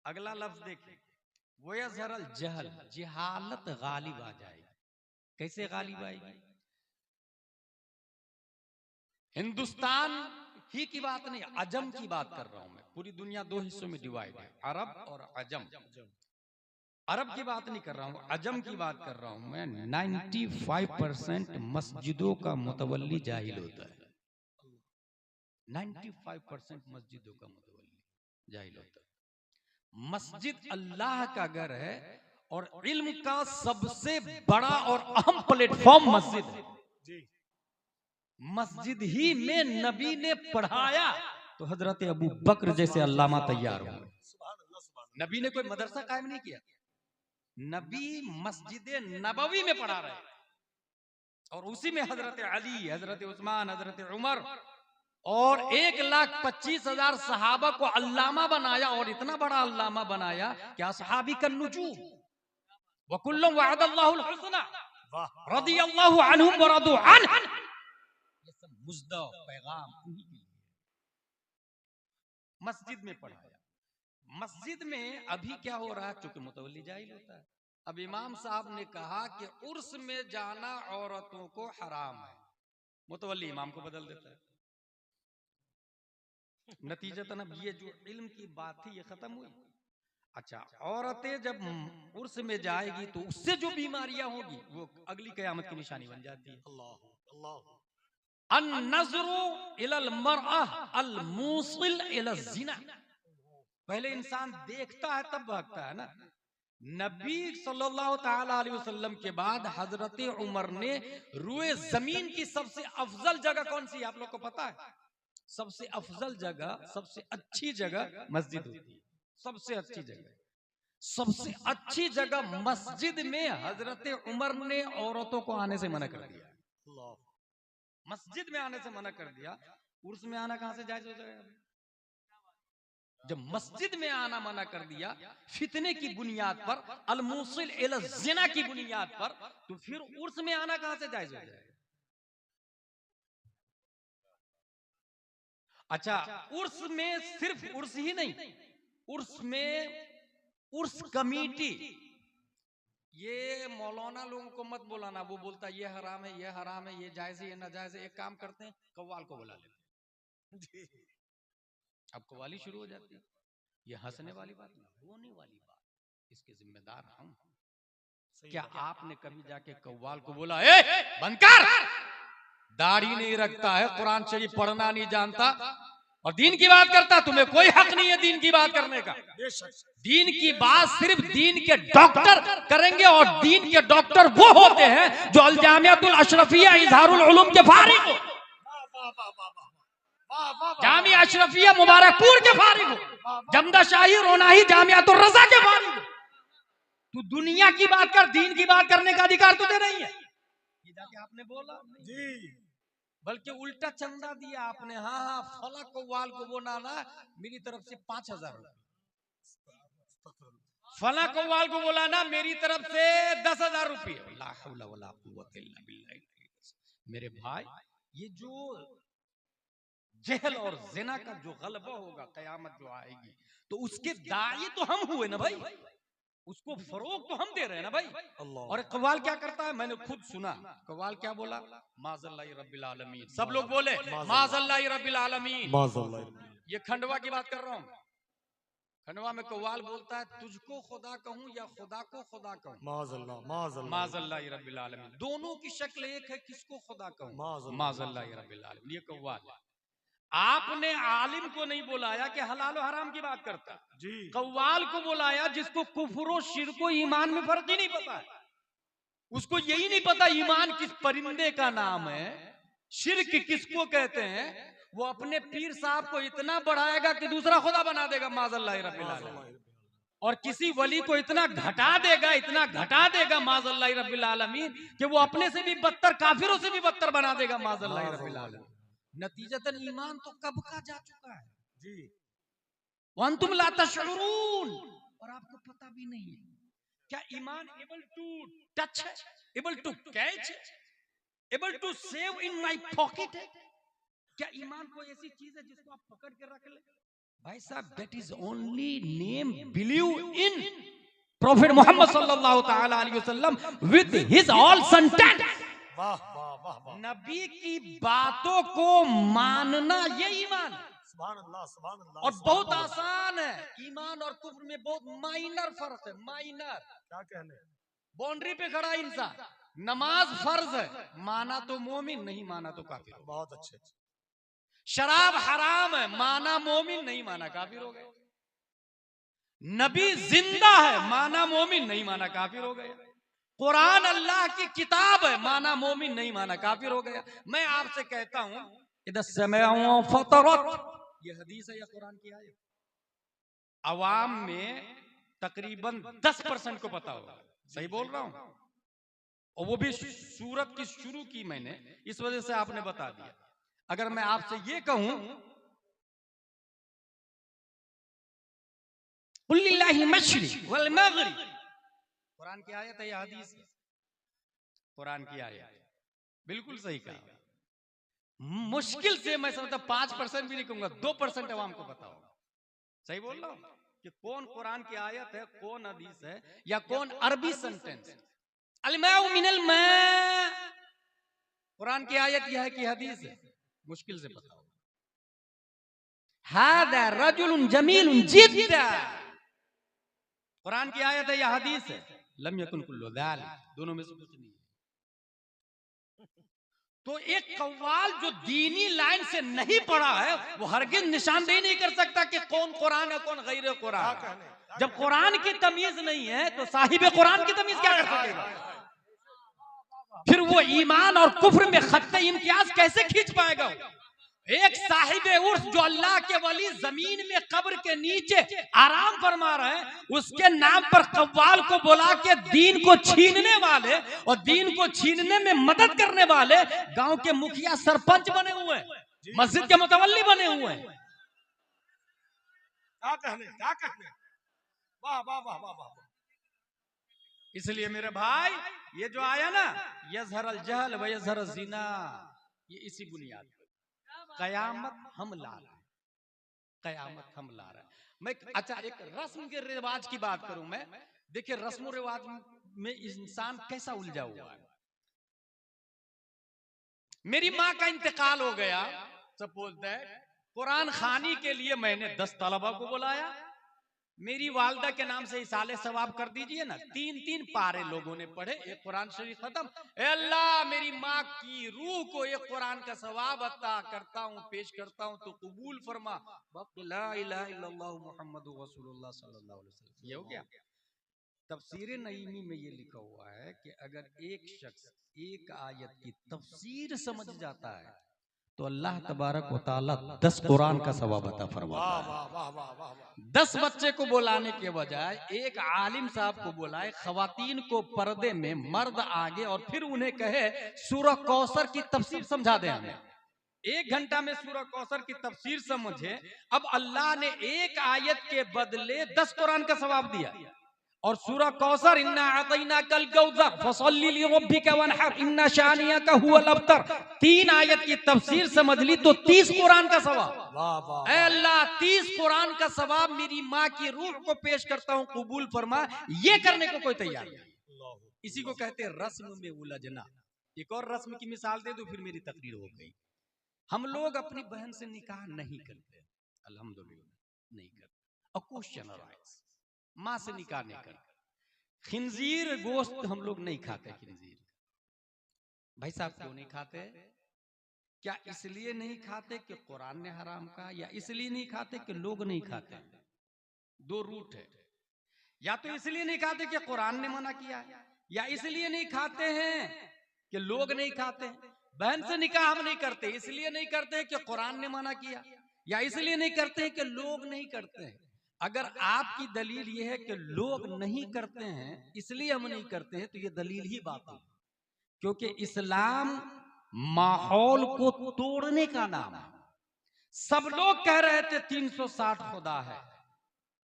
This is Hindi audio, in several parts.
अगला लफ्ज देखिए, वो यज़हरल जहल, जहालत गालिब आ जाएगी। कैसे गालिब आएगी? हिंदुस्तान ही की बात नहीं, अजम की बात कर रहा हूं मैं। पूरी दुनिया दो हिस्सों में डिवाइड है, अरब और अजम। अरब की बात नहीं कर रहा हूं, अजम की बात कर रहा हूं मैं। 95% मस्जिदों का मुतवल्ली जाहिल होता है। 95% मस्जिदों का मुतवल्ली जाहिल होता है। मस्जिद अल्लाह का घर है और इल्म का सबसे बड़ा और अहम प्लेटफॉर्म मस्जिद है। मस्जिद ही में नबी ने पढ़ाया तो हजरत अबू बकर जैसे अल्लामा तैयार हुए। नबी ने कोई मदरसा कायम नहीं किया, नबी मस्जिद नबवी में पढ़ा रहे और उसी में हजरत अली, हजरत उस्मान, हजरत उमर और 1,25,000 सहाबा को अल्लामा बनाया। और इतना बड़ा अल्लामा बनाया कि असहाबी का नुजूम वकुल्लुम वअदल्लाहुल हुस्ना रदियल्लाहु अन्हुम व रदू अन्हु। ये सब मुज्दा पैगाम उन्हीं के लिए मस्जिद में पढ़ाया। मस्जिद में अभी क्या हो रहा है, चूंकि मुतवल्ली जाहिल होता है। अब इमाम साहब ने कहा कि उर्स में जाना औरतों को हराम है, मुतवल्ली इमाम को बदल देता है। नतीजतन अब ये जो इल्म की बात थी ये खत्म हुई। अच्छा, औरतें जब उर्स में जाएगी तो उससे जो बीमारियां होगी वो अगली कयामत की निशानी बन जाती है। अन-नज़्रु इलल मरअह अल-मूसिल इलज़ ज़िना। पहले इंसान देखता है तब भागता है ना। नबी सल्लल्लाहु ताला अलैहि वसल्लम के बाद हजरत उमर ने रुए जमीन की सबसे अफजल जगह कौन सी है आप लोग को पता है? सबसे अफजल जगह, सबसे अच्छी जगह मस्जिद होती है। सबसे अच्छी जगह, सबसे अच्छी जगह मस्जिद में हजरत उमर ने औरतों को आने से मना कर दिया। मस्जिद में आने से मना कर दिया। उर्स में आना कहां से जायज हो जाएगा? जब मस्जिद में आना मना कर दिया फितने की बुनियाद पर, अल-मूसिल इला ज़िना की बुनियाद पर, तो फिर उर्स में आना कहां से जायज हो जाएगा? अच्छा, उर्स में सिर्फ उर्स ही नहीं, उर्स में उर्स कमेटी, ये मौलाना लोगों को मत बोलाना, वो बोलता ये हराम है, ये हराम है, ये जायज है, ये नाजायज है। एक काम करते हैं, कव्वाल को बुला लेते हैं। अब कव्वाली शुरू हो जाती है। ये हंसने वाली बात नहीं, रोने वाली बात, इसके जिम्मेदार हम। क्या आपने कभी जाके कव्वाल को बोला ए बंद कर, दाढ़ी नहीं रखता है, कुरान शरीफ पढ़ना नहीं जानता और दीन की बात करता, तुम्हें कोई हक नहीं है दीन की बात करने का? दीन की बात सिर्फ दीन के डॉक्टर करेंगे और दीन के डॉक्टर वो होते हैं जो अल जामियातुल अशरफिया इजहारुल उलूम के फारिग हो, जामिया अशरफिया मुबारकपुर के फारिग हो, जमदा शाही रोनाही जामियातुल रजा के फारिग हो। तू दुनिया की बात कर, दीन की बात करने का अधिकार तुझे नहीं है। ये जाके आपने बोला जी, बल्कि उल्टा चंदा दिया आपने। हाँ हाँ, फला कव्वाल को वो नाना मेरी तरफ से 5,000 रुपए, फला कव्वाल को बोला ना मेरी तरफ से 10,000 रुपये। ला हौला वला कुव्वता इल्ला बिल्लाह। मेरे भाई, ये जो जहल और जिना का जो गलबा होगा, कयामत जो आएगी, तो उसके दाई तो हम हुए ना भाई, उसको फरोग तो हम दे रहे हैं ना भाई। और कव्वाल क्या करता है, मैंने खुद सुना। कव्वाल क्या बोला? माज़ल्लाहि रब्बिल आलमीन। सब लोग बोले माज़ल्लाहि रब्बिल आलमीन। ये खंडवा की बात कर रहा हूं। खंडवा में कव्वाल बोलता है तुझको खुदा कहूं या खुदा को खुदा कहूं, माज़ल्लाहि रब्बिल आलमीन। दोनों की शक्ल एक है, किसको खुदा कहूं? माज़ल्लाहि रब्बिल आलमीन। ये कव्वाल है। आपने आलिम को नहीं बुलाया कि हलाल और हराम की बात करता जी, कव्वाल को बुलाया जिसको कुफ्र और शिर्क और ईमान में फर्क ही नहीं पता है। उसको यही नहीं पता ईमान किस परिंदे का नाम है, शिर्क किसको कहते हैं। वो अपने पीर साहब को इतना बढ़ाएगा कि दूसरा खुदा बना देगा, माज़ल्लाहि रब्बिल आलमीन। और किसी वली को इतना घटा देगा, इतना घटा देगा माज़ल्लाहि रब्बिल आलमीन, कि वो अपने से भी बदतर, काफिरों से भी बदतर बना देगा, माज़ल्लाहि रब्बिल आलमीन। नतीजतन ईमान तो कब का जा चुका है जी, वअंतुम ला तशउरून, और आपको पता भी नहीं है। क्या ईमान एबल टू टच है, able to catch, able to save in my pocket है? क्या ईमान कोई ऐसी चीज है जिसको आप पकड़ के रख ले? भाई साहब, that is only name believe in prophet Muhammad सल्लल्लाहु ताला अलैहि वसल्लम विद हिज ऑल सेंटेंस। वाह वाह वाह वाह, नबी की बातों को मानना ये ईमान है। सुभान अल्लाह सुभान अल्लाह। और बहुत आसान है। ईमान और कुफ्र में बहुत माइनर फर्क है, माइनर। क्या कहने, बाउंड्री पे खड़ा इंसान, नमाज फर्ज है, माना तो मोमिन, नहीं माना तो काफिर हो गया। बहुत अच्छे। शराब हराम है, माना मोमिन, नहीं माना काफिर हो गया। नबी जिंदा है, माना मोमिन, नहीं माना काफिर हो गया। कुरान अल्लाह की किताब है, माना मोमिन, नहीं माना काफिर हो गया। मैं आपसे कहता हूं, इधर समय फतरत, ये हदीस है या कुरान की आयत? अवाम में तकरीबन 10% को पता होगा, सही बोल रहा हूं? और वो भी सूरत की शुरू की मैंने, इस वजह से आपने बता दिया। अगर मैं आपसे ये कहूं, कुल्लिल्लाहि मशरिक वल मगरिब, कुरान की आयत है या हदीस? कुरान की आयत, बिल्कुल सही कहा। मुश्किल से मैं समझता 5% भी नहीं कहूंगा, 2% अवाम को पता होगा। सही बोल रहा हूं कि कौन कुरान की आयत है, कौन हदीस है, या कौन अरबी सेंटेंस है। अलमाउ मिनल मा, कुरान की आयत यह है कि हदीस है, मुश्किल से पता होगा। हादा रजुलुन जमीलुन जिद्दा, कुरान की आयत है या हदीस है? लम यकुन कुल्लु ज़ालिक, दोनों में से कुछ नहीं है। तो एक कव्वाल जो दीनी लाइन से नहीं पढ़ा है, वो हरगिज निशानदेही नहीं कर सकता कि कौन कुरान है, कौन गैर कुरान। जब कुरान की तमीज नहीं है तो साहिब कुरान की तमीज क्या कर सकेगा? फिर वो ईमान और कुफ्र में खत्ते इम्तियाज कैसे खींच पाएगा? एक साहिब उर्स जो अल्लाह के वली जमीन में कब्र के नीचे आराम फरमा रहे हैं, उसके नाम पर कव्वाल को बुला के दीन को छीनने वाले और दीन को छीनने में मदद करने वाले गांव के मुखिया सरपंच बने हुए हैं, मस्जिद के मुतवल्ली बने हुए हैं। क्या कहने, क्या कहने, वाह वाह वाह वाह वाह। इसलिए मेरे भाई, ये जो आया ना, यज़हर अल जहल व यज़हर अल ज़िना, ये इसी बुनियाद पर कयामत हम ला रहे हैं, कयामत हम ला रहे हैं। मैं अच्छा एक रस्म के रिवाज की बात करूं मैं। देखिए रस्म रिवाज में इंसान कैसा उलझा हुआ है। मेरी माँ का इंतकाल हो गया, सपोज दैट, कुरान खानी के लिए मैंने 10 तलबा को बुलाया। मेरी वालदा के नाम से इसाले सवाब कर दीजिए ना, 3-3 पारे लोगों ने पढ़े, एक कुरान शरीफ खत्म। अल्लाह मेरी माँ की रूह को एक कुरान का सवाब अता करता हूँ, पेश करता हूँ, तो कबूल फरमा। ला इलाहा इल्लल्लाह मुहम्मदुर रसूलुल्लाह सल्लल्लाहु अलैहि वसल्लम। ये हो गया। तफसीर नईमी में ये लिखा हुआ है कि अगर एक शख्स एक आयत की तफसीर समझ जाता है तो अल्लाह तबारक व तआला 10 कुरान का सवाब अता फरमाता है। 10 बच्चे को बुलाने के बजाय एक आलिम साहब को बुलाए, खवातीन को पर्दे में, मर्द आगे, और फिर उन्हें कहे सूरह कौसर की तफसीर समझा दे हमें। 1 घंटा में सूरह कौसर की तफसीर समझे। अब अल्लाह ने एक आयत के बदले 10 कुरान का सवाब दिया। और सूरह कौसर, इन्ना अतैना कल कौसर फसल्ली लिरब्बिका वनहर इन्ना शानियका हुवल अब्तर, 3 आयत की तफसीर समझ ली तो 30 कुरान का सवाब। वाह वाह, ऐ अल्लाह 30 कुरान का सवाब मेरी माँ की रूह को पेश करता हूँ, कबूल फरमा। ये करने को कोई तैयार नहीं। इसी को कहते हैं रस्म में उलझना। एक और रस्म की मिसाल दे दो, फिर मेरी तकरीर हो गई। हम लोग अपनी बहन से निकाह नहीं करते, अल्हम्दुलिल्लाह नहीं करते। और क्वेश्चन अराइज, माँ से निकाह नहीं करते। खिंजीर गोश्त हम लोग नहीं खाते। खिंजीर भाई साहब क्यों नहीं खाते? क्या इसलिए नहीं खाते कि कुरान ने हराम कहा, या इसलिए नहीं खाते कि लोग नहीं खाते? 2 रूट है। या तो इसलिए नहीं खाते कि कुरान ने मना किया है, या इसलिए नहीं खाते हैं कि लोग नहीं खाते। बहन से निकाह हम नहीं करते, इसलिए नहीं करते कि कुरान ने मना किया, या इसलिए नहीं करते कि लोग नहीं करते हैं। अगर आपकी दलील यह है कि लोग नहीं करते हैं इसलिए हम नहीं करते हैं, तो यह दलील ही बात है। क्योंकि इस्लाम माहौल को तोड़ने का नाम है। सब लोग कह रहे थे 360 खुदा है,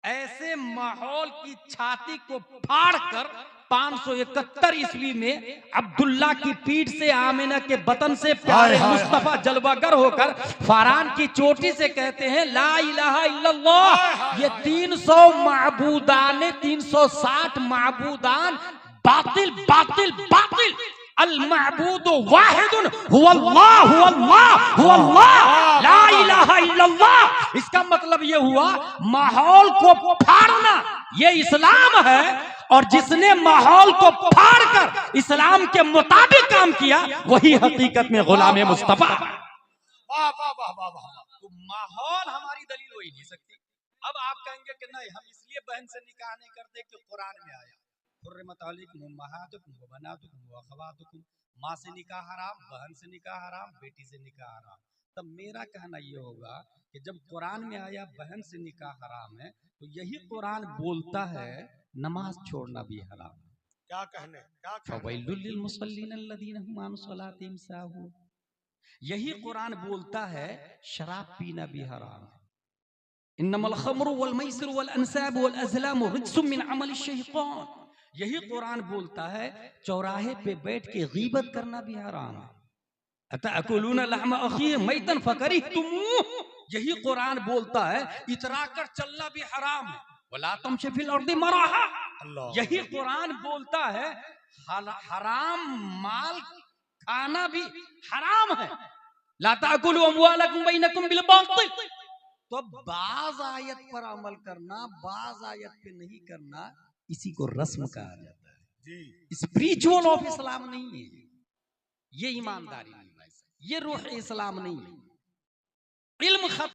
ऐसे माहौल की छाती को फाड़कर 571 ईस्वी में अब्दुल्ला की पीठ से आमिना के बतन से प्यारे मुस्तफा जलवागर होकर फारान की चोटी से कहते हैं ला इलाहा इल्लल्लाह। ये 300 माबूदान 360 माबूदान बातिल बातिल बातिल। अल माबूद वाहिदुन हुवल्लाह हुवल्लाह हुवल्लाह ला इलाहा इल्लल्लाह। इसका मतलब ये हुआ माहौल को फाड़ना ये इस्लाम है, और जिसने माहौल को फाड़कर इस्लाम के मुताबिक काम किया वही हकीकत में गुलाम मुस्तफा। वाह वाह वाह वाह वाह। तो माहौल हमारी दलील हो ही नहीं सकती। अब आप कहेंगे कि नहीं हम इसलिए बहन से निकाह नहीं करते कि कुरान में आया हुर्रिमत अलैकुम उम्महातुकुम व बनातुकुम व अखवातुकुम, माँ से निकाह हराम, बहन से निकाह हराम, बेटी से निकाह हराम। तब मेरा कहना ये होगा कि जब कुरान में आया बहन से निकाह हराम है तो यही कुरान बोलता है नमाज छोड़ना भी हराम है। क्या कहने, क्या कहने। फवैलुल लिल मुसल्लीन अल्लज़ीना हुम अन सलातिहिम साहून। यही कुरान बोलता है शराब पीना भी हराम है। इन्नमल खम्रु वल मैसिरु वल अंसाबु वल अज़लामु रिज्सुम मिन अमलि शैतान। यही कुरान बोलता है चौराहे पे बैठ के गीबत करना भी हराम है। अतअकुलूना लहम अखी मैतन फकरिहतुमूह। यही कुरान बोलता है इतरा कर चलना भी हराम है। वला तमशी फिल अर्दि मराहा। यही कुरान बोलता है हराम माल खाना भी हराम है। ला ताकुलू अमवालकुम बैनकुम बिल बातिल। तो बाज आयत पर अमल करना, बाज आयत पे नहीं करना, इसी को रस्म कहा जाता है जी। स्पिरिचुअल ऑफ इस्लाम नहीं है ये, ईमानदारी नहीं है, ये रूह इस्लाम नहीं है। इल्म